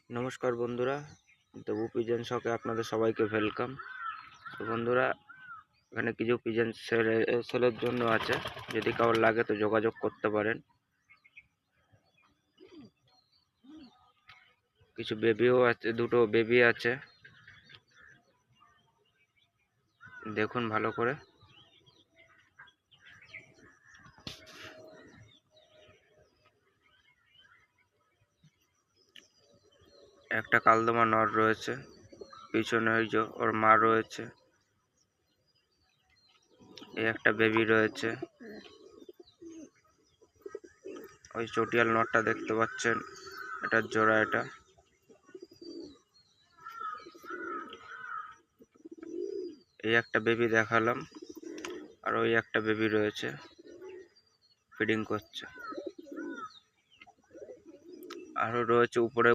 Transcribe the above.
নমস্কার বন্ধুরা, দেবু পিজন শখে আপনাদের সবাইকে ওয়েলকাম। তো বন্ধুরা, এখানে কিছু পিজন সেলের জন্য আছে, যদি কারোর লাগে তো যোগাযোগ করতে পারেন। কিছু বেবিও আছে, দুটো বেবি আছে, দেখুন ভালো করে। একটা কালদমা নর রয়েছে, পিছনে ওই যে ওর মা রয়েছে। এই একটা বেবি রয়েছে, ওই চটিয়াল নরটা দেখতে পাচ্ছেন, এটার জোড়া। এটা এই একটা বেবি দেখালাম, আর ওই একটা বেবি রয়েছে, ফিডিং করছে। আরো রয়েছে উপরে